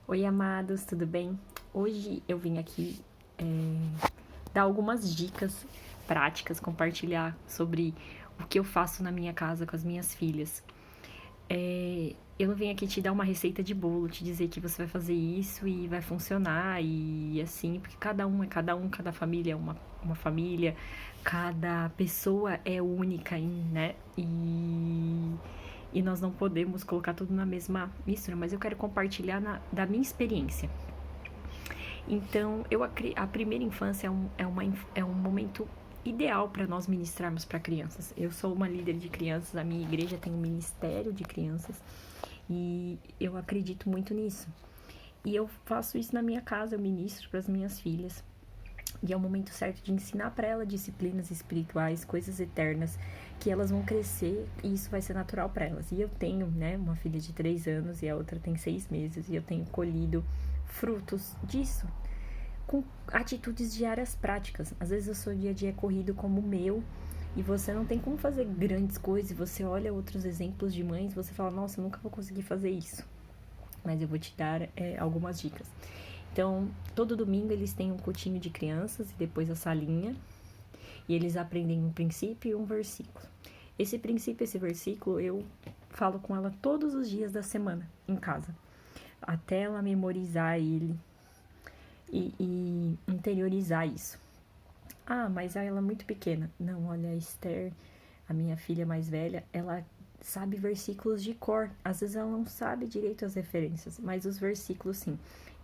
Oi, amados, tudo bem? Hoje eu vim aqui dar algumas dicas práticas, compartilhar sobre o que eu faço na minha casa com as minhas filhas. Eu não vim aqui te dar uma receita de bolo, te dizer que você vai fazer isso e vai funcionar e assim, porque cada um é cada um, cada família é uma família, cada pessoa é única, né? E nós não podemos colocar tudo na mesma mistura, mas eu quero compartilhar da minha experiência. Então, a primeira infância é um momento ideal para nós ministrarmos para crianças. Eu sou uma líder de crianças, a minha igreja tem um ministério de crianças e eu acredito muito nisso. E eu faço isso na minha casa, eu ministro para as minhas filhas. E é o momento certo de ensinar para elas disciplinas espirituais, coisas eternas, que elas vão crescer e isso vai ser natural para elas. E eu tenho, né, uma filha de 3 anos e a outra tem 6 meses e eu tenho colhido frutos disso com atitudes diárias práticas. Às vezes o seu dia a dia é corrido como o meu e você não tem como fazer grandes coisas. Você olha outros exemplos de mães e você fala, nossa, eu nunca vou conseguir fazer isso. Mas eu vou te dar algumas dicas. Então, todo domingo eles têm um cultinho de crianças e depois a salinha. E eles aprendem um princípio e um versículo. Esse princípio, esse versículo, eu falo com ela todos os dias da semana, em casa. Até ela memorizar ele e interiorizar isso. Ah, mas ela é muito pequena. Não, olha, a Esther, a minha filha mais velha, ela sabe versículos de cor. Às vezes ela não sabe direito as referências, mas os versículos sim.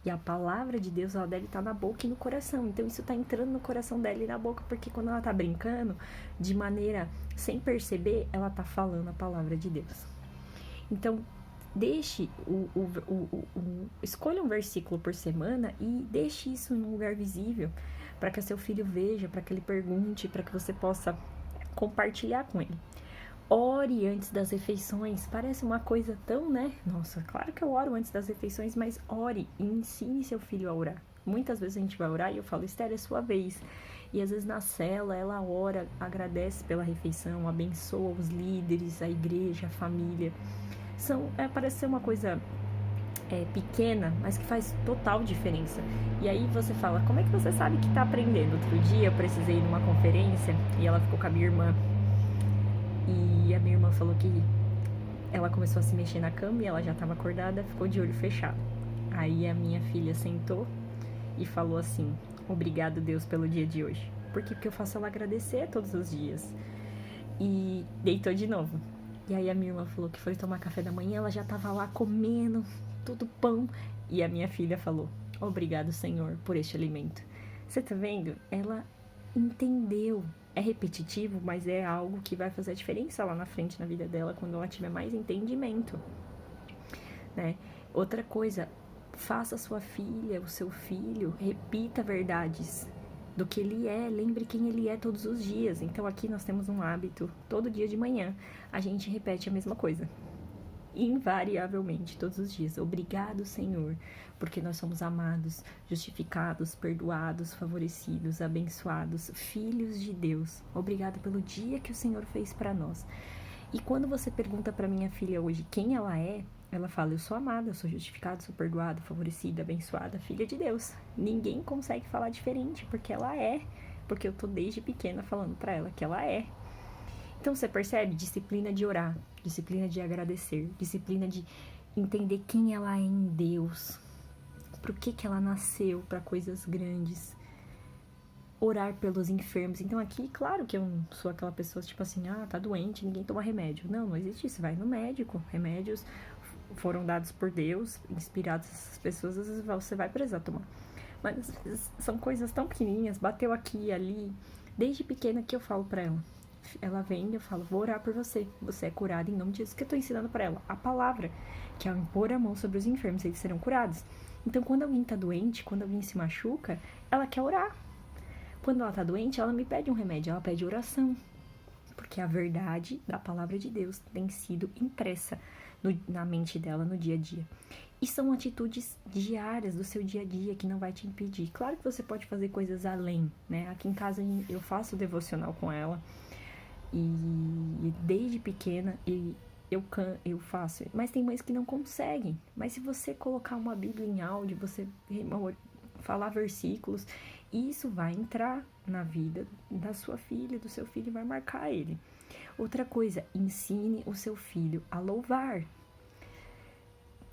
E a palavra de Deus, ela deve estar na boca e no coração. Então isso está entrando no coração dela e na boca, porque quando ela está brincando, de maneira sem perceber, ela está falando a palavra de Deus. Então, escolha um versículo por semana e deixe isso num lugar visível, para que seu filho veja, para que ele pergunte, para que você possa compartilhar com ele. Ore antes das refeições. Parece uma coisa tão, né? Nossa, claro que eu oro antes das refeições, mas ore e ensine seu filho a orar. Muitas vezes a gente vai orar e eu falo, Esther, é sua vez. E às vezes na cela ela ora, agradece pela refeição, abençoa os líderes, a igreja, a família. Parece ser uma coisa pequena, mas que faz total diferença. E aí você fala, como é que você sabe que tá aprendendo? Outro dia eu precisei ir numa conferência e ela ficou com a minha irmã. E a minha irmã falou que ela começou a se mexer na cama e ela já estava acordada, ficou de olho fechado. Aí a minha filha sentou e falou assim, obrigado Deus pelo dia de hoje. Por quê? Porque eu faço ela agradecer todos os dias. E deitou de novo. E aí a minha irmã falou que foi tomar café da manhã, ela já tava lá comendo todo pão. E a minha filha falou, obrigado Senhor por este alimento. Você tá vendo? Ela entendeu. É repetitivo, mas é algo que vai fazer a diferença lá na frente na vida dela quando ela tiver mais entendimento, né? Outra coisa, faça a sua filha, o seu filho, repita verdades do que ele é, lembre quem ele é todos os dias. Então aqui nós temos um hábito, todo dia de manhã a gente repete a mesma coisa. Invariavelmente, todos os dias. Obrigado, Senhor, porque nós somos amados, justificados, perdoados, favorecidos, abençoados, filhos de Deus. Obrigado pelo dia que o Senhor fez para nós. E quando você pergunta para minha filha hoje quem ela fala, eu sou amada, eu sou justificada, sou perdoada, favorecida, abençoada, filha de Deus. Ninguém consegue falar diferente, porque ela é, porque eu tô desde pequena falando para ela que ela é. Então você percebe? Disciplina de orar, disciplina de agradecer, disciplina de entender quem ela é em Deus, por que ela nasceu para coisas grandes, orar pelos enfermos. Então aqui, claro que eu não sou aquela pessoa tipo assim, tá doente, ninguém toma remédio. Não, não existe isso, vai no médico. Remédios foram dados por Deus, inspirados essas pessoas, às vezes você vai precisar tomar. Mas são coisas tão pequenininhas, bateu aqui e ali, desde pequena que eu falo pra ela. Ela vem e eu falo, vou orar por você. Você é curada em nome de Jesus, que eu tô ensinando pra ela. A palavra, que é impor a mão sobre os enfermos, eles serão curados. Então, quando alguém tá doente, quando alguém se machuca, ela quer orar. Quando ela tá doente, ela me pede um remédio, ela pede oração. Porque a verdade da palavra de Deus tem sido impressa na mente dela no dia a dia. E são atitudes diárias do seu dia a dia que não vai te impedir. Claro que você pode fazer coisas além, né? Aqui em casa eu faço devocional com ela. E desde pequena, e eu faço. Mas tem mães que não conseguem. Mas se você colocar uma Bíblia em áudio, você falar versículos, isso vai entrar na vida da sua filha, do seu filho, e vai marcar ele. Outra coisa, ensine o seu filho a louvar.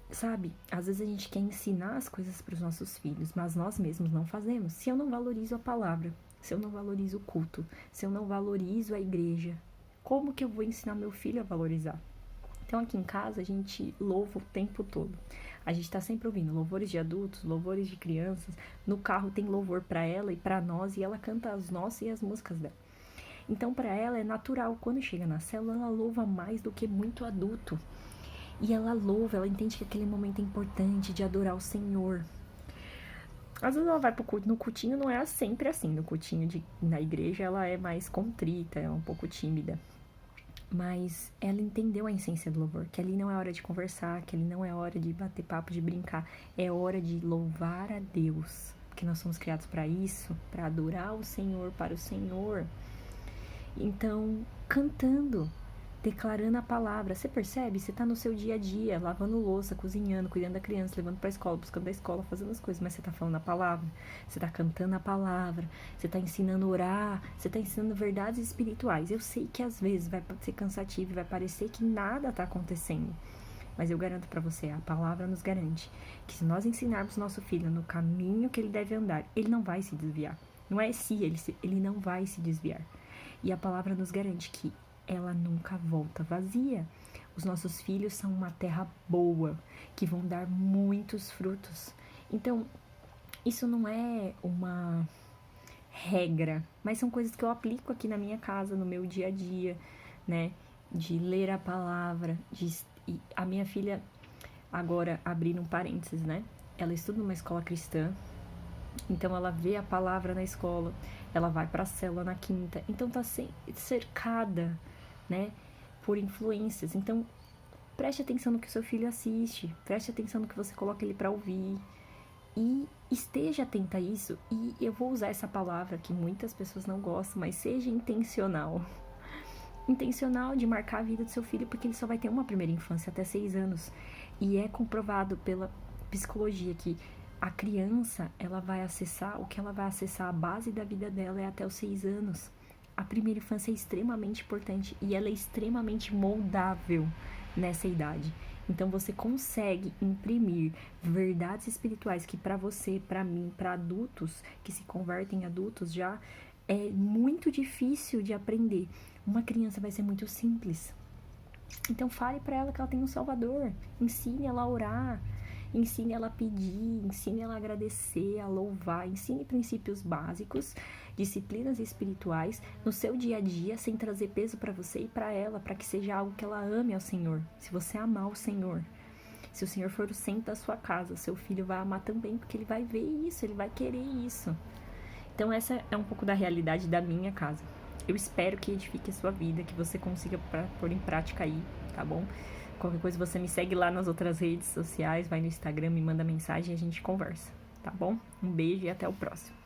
Sabe, às vezes a gente quer ensinar as coisas para os nossos filhos, mas nós mesmos não fazemos. Se eu não valorizo a palavra, se eu não valorizo o culto, se eu não valorizo a igreja, como que eu vou ensinar meu filho a valorizar? Então aqui em casa a gente louva o tempo todo. A gente tá sempre ouvindo louvores de adultos, louvores de crianças. No carro tem louvor para ela e para nós, e ela canta as nossas e as músicas dela. Então para ela é natural, quando chega na célula ela louva mais do que muito adulto. E ela louva, ela entende que aquele momento é importante de adorar o Senhor. Às vezes ela vai pro culto, no cultinho não é sempre assim, no cultinho na igreja ela é mais contrita, é um pouco tímida. Mas ela entendeu a essência do louvor, que ali não é hora de conversar, que ali não é hora de bater papo, de brincar, é hora de louvar a Deus, porque nós somos criados para isso, para adorar o Senhor, para o Senhor. Então, cantando, declarando a palavra. Você percebe? Você tá no seu dia a dia, lavando louça, cozinhando, cuidando da criança, levando pra escola, buscando da escola, fazendo as coisas, mas você tá falando a palavra, você tá cantando a palavra, você tá ensinando a orar, você tá ensinando verdades espirituais. Eu sei que às vezes vai ser cansativo e vai parecer que nada tá acontecendo, mas eu garanto pra você, a palavra nos garante que se nós ensinarmos nosso filho no caminho que ele deve andar, ele não vai se desviar. Não é se ele não vai se desviar. E a palavra nos garante que ela nunca volta vazia. Os nossos filhos são uma terra boa, que vão dar muitos frutos. Então, isso não é uma regra, mas são coisas que eu aplico aqui na minha casa, no meu dia a dia, né? De ler a palavra, e a minha filha, agora, abrindo um parênteses, né? Ela estuda numa escola cristã, então ela vê a palavra na escola, ela vai pra célula na quinta, então tá cercada, né, por influências. Então, preste atenção no que o seu filho assiste, preste atenção no que você coloca ele para ouvir e esteja atenta a isso. E eu vou usar essa palavra que muitas pessoas não gostam, mas seja intencional. Intencional de marcar a vida do seu filho, porque ele só vai ter uma primeira infância até 6 anos. E é comprovado pela psicologia que a criança, ela vai acessar, o que ela vai acessar, a base da vida dela é até os 6 anos. A primeira infância é extremamente importante e ela é extremamente moldável nessa idade. Então você consegue imprimir verdades espirituais que para você, para mim, para adultos que se convertem em adultos já é muito difícil de aprender. Uma criança vai ser muito simples. Então fale para ela que ela tem um Salvador, ensine ela a orar, ensine ela a pedir, ensine ela a agradecer, a louvar, ensine princípios básicos, disciplinas espirituais no seu dia a dia, sem trazer peso para você e para ela, para que seja algo que ela ame ao Senhor. Se você amar o Senhor, se o Senhor for o centro da sua casa, seu filho vai amar também, porque ele vai ver isso, ele vai querer isso. Então essa é um pouco da realidade da minha casa. Eu espero que edifique a sua vida, que você consiga pôr em prática aí, tá bom? Qualquer coisa você me segue lá nas outras redes sociais, vai no Instagram, me manda mensagem e a gente conversa, tá bom? Um beijo e até o próximo.